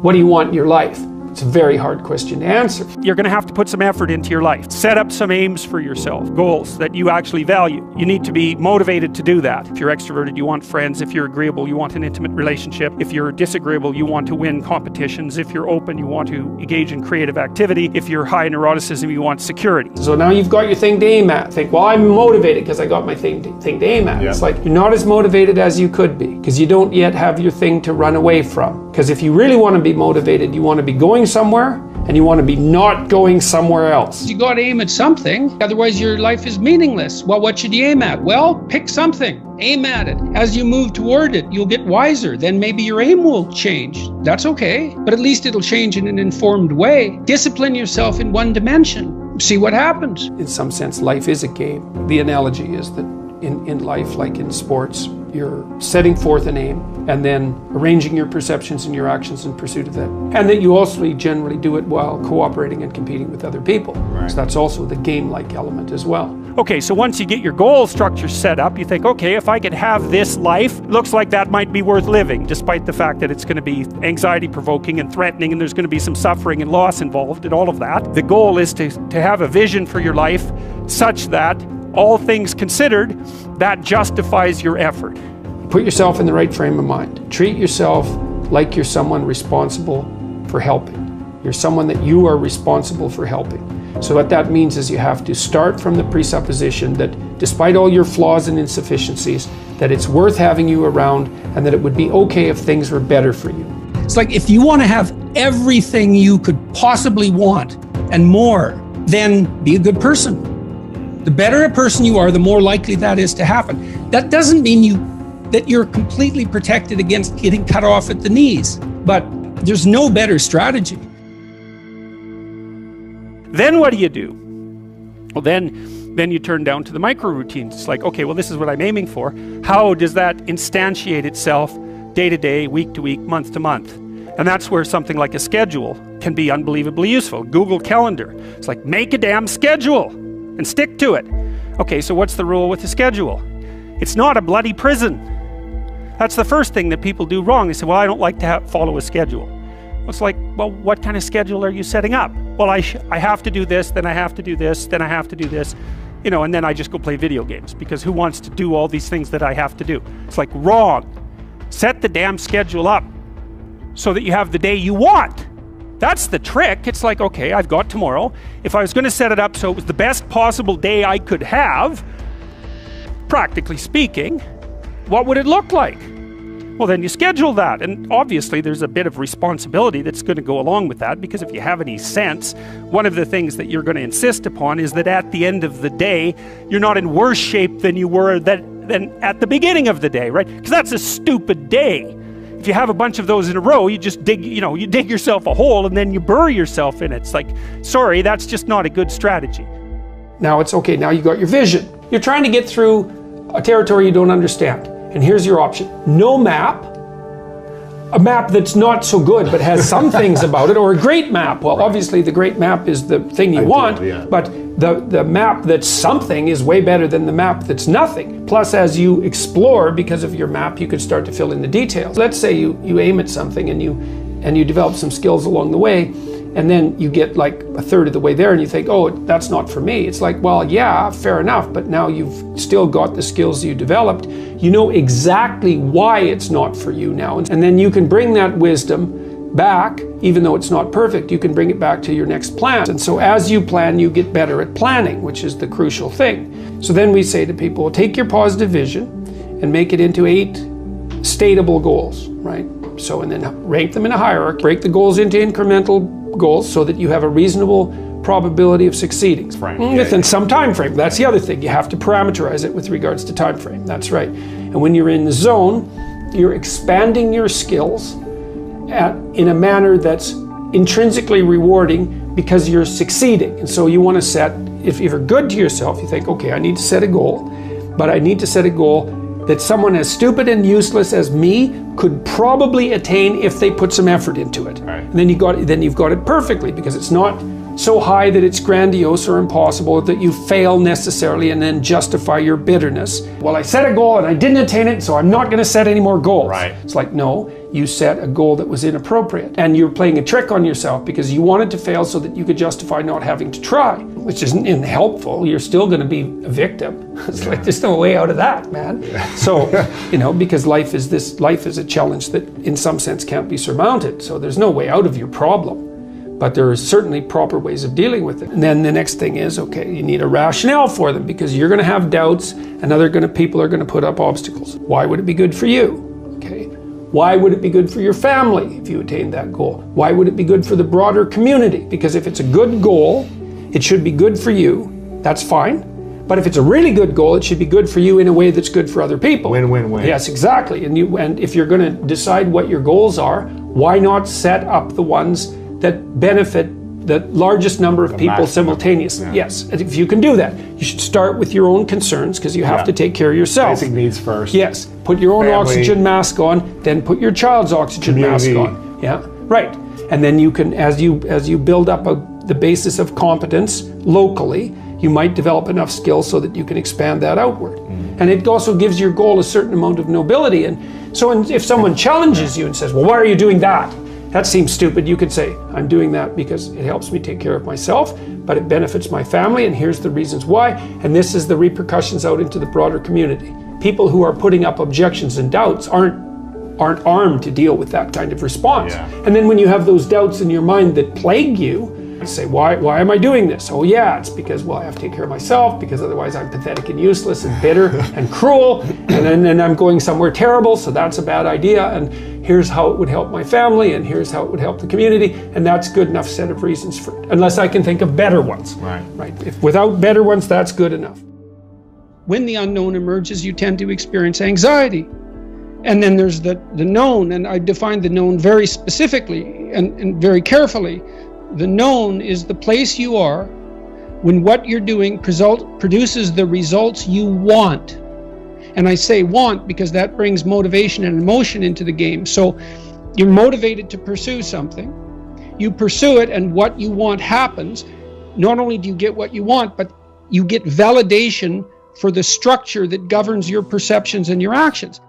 What do you want in your life? It's a very hard question to answer. You're going to have to put some effort into your life. Set up some aims for yourself, goals that you actually value. You need to be motivated to do that. If you're extroverted, you want friends. If you're agreeable, you want an intimate relationship. If you're disagreeable, you want to win competitions. If you're open, you want to engage in creative activity. If you're high in neuroticism, you want security. So now you've got your thing to aim at. Think, well, I'm motivated because I got my thing to aim at. Yeah. It's like you're not as motivated as you could be because you don't yet have your thing to run away from. Because if you really want to be motivated, you want to be going somewhere and you want to be not going somewhere else. You got to aim at something, otherwise your life is meaningless. Well, what should you aim at? Well, pick something. Aim at it. As you move toward it, you'll get wiser. Then maybe your aim will change. That's okay, but at least it'll change in an informed way. Discipline yourself in one dimension. See what happens. In some sense, life is a game. The analogy is that in life, like in sports, you're setting forth an aim and then arranging your perceptions and your actions in pursuit of that. And that you also generally do it while cooperating and competing with other people. Right. So that's also the game-like element as well. Okay, so once you get your goal structure set up, you think, okay, if I could have this life, looks like that might be worth living, despite the fact that it's going to be anxiety-provoking and threatening, and there's going to be some suffering and loss involved and all of that. The goal is to have a vision for your life such that, all things considered, that justifies your effort. Put yourself in the right frame of mind. Treat yourself like you're someone responsible for helping. You're someone that you are responsible for helping. So what that means is you have to start from the presupposition that despite all your flaws and insufficiencies, that it's worth having you around and that it would be okay if things were better for you. It's like if you want to have everything you could possibly want and more, then be a good person. The better a person you are, the more likely that is to happen. That doesn't mean that you're completely protected against getting cut off at the knees, but there's no better strategy. Then what do? Well, then you turn down to the micro routines. It's like, okay, well, this is what I'm aiming for. How does that instantiate itself day to day, week to week, month to month? And that's where something like a schedule can be unbelievably useful. Google Calendar. It's like, make a damn schedule and stick to it. Okay, so what's the rule with the schedule? It's not a bloody prison. That's the first thing that people do wrong. They say, well, I don't like to follow a schedule. It's like, well, what kind of schedule are you setting up? Well, I have to do this, then I have to do this, then I have to do this, and then I just go play video games, because who wants to do all these things that I have to do? It's like, wrong. Set the damn schedule up so that you have the day you want. That's the trick. It's like, okay, I've got tomorrow. If I was going to set it up so it was the best possible day I could have, practically speaking, what would it look like? Well, then you schedule that, and obviously there's a bit of responsibility that's going to go along with that, because if you have any sense, one of the things that you're going to insist upon is that at the end of the day, you're not in worse shape than you were than at the beginning of the day, right? Because that's a stupid day. If you have a bunch of those in a row, you just dig yourself a hole and then you bury yourself in it. It's like, sorry, that's just not a good strategy. Now it's okay, now you got your vision. You're trying to get through a territory you don't understand. And here's your option. No map, a map that's not so good but has some things about it, or a great map. Well, obviously the great map is the thing you want, but the map that's something is way better than the map that's nothing. Plus, as you explore, because of your map, you can start to fill in the details. Let's say you aim at something and you develop some skills along the way, and then you get like a third of the way there and you think, oh, that's not for me. It's like, well, yeah, fair enough, but now you've still got the skills you developed. You know exactly why it's not for you now. And then you can bring that wisdom back, even though it's not perfect, you can bring it back to your next plan. And so as you plan, you get better at planning, which is the crucial thing. So then we say to people, take your positive vision and make it into 8 stateable goals, right? So, and then rank them in a hierarchy, break the goals into incremental goals so that you have a reasonable probability of succeeding within some time frame. That's the other thing. You have to parameterize it with regards to time frame. That's right. And when you're in the zone, you're expanding your skills in a manner that's intrinsically rewarding because you're succeeding. And so you want to set, if you're good to yourself, you think, okay, I need to set a goal, but I need to set a goal that someone as stupid and useless as me could probably attain if they put some effort into it. Right. And then you've got it perfectly, because it's not so high that it's grandiose or impossible that you fail necessarily and then justify your bitterness. Well, I set a goal and I didn't attain it, so I'm not going to set any more goals. Right. It's like, no, you set a goal that was inappropriate. And you're playing a trick on yourself because you wanted to fail so that you could justify not having to try, which isn't helpful. You're still going to be a victim. It's like, there's no way out of that, man. So, because life is a challenge that in some sense can't be surmounted. So there's no way out of your problem. But there are certainly proper ways of dealing with it. And then the next thing is, okay, you need a rationale for them because you're going to have doubts and people are going to put up obstacles. Why would it be good for you? Okay. Why would it be good for your family if you attain that goal? Why would it be good for the broader community? Because if it's a good goal, it should be good for you. That's fine. But if it's a really good goal, it should be good for you in a way that's good for other people. Win-win-win. Yes, exactly. And if you're going to decide what your goals are, why not set up the ones that benefit the largest number of people simultaneously? Yes, and if you can do that, you should start with your own concerns because you have to take care of yourself. Basic needs first. Yes, put your own Family. Oxygen mask on, then put your child's oxygen Community. mask on. Yeah, right. And then you can, as you build up the basis of competence locally, you might develop enough skills so that you can expand that outward. And it also gives your goal a certain amount of nobility. And so if someone challenges you and says, well, why are you doing that? That seems stupid. You could say, I'm doing that because it helps me take care of myself, but it benefits my family, and here's the reasons why, and this is the repercussions out into the broader community. People who are putting up objections and doubts aren't armed to deal with that kind of response. Yeah. And then when you have those doubts in your mind that plague you, you say, why am I doing this? Oh yeah, it's because, well, I have to take care of myself, because otherwise I'm pathetic and useless and bitter and cruel, and then I'm going somewhere terrible, so that's a bad idea, and here's how it would help my family, and here's how it would help the community, and that's good enough set of reasons for it, unless I can think of better ones. Right. If without better ones, that's good enough. When the unknown emerges, you tend to experience anxiety. And then there's the known, and I define the known very specifically and very carefully. The known is the place you are when what you're doing produces the results you want. And I say want because that brings motivation and emotion into the game. So you're motivated to pursue something. You pursue it, and what you want happens. Not only do you get what you want, but you get validation for the structure that governs your perceptions and your actions.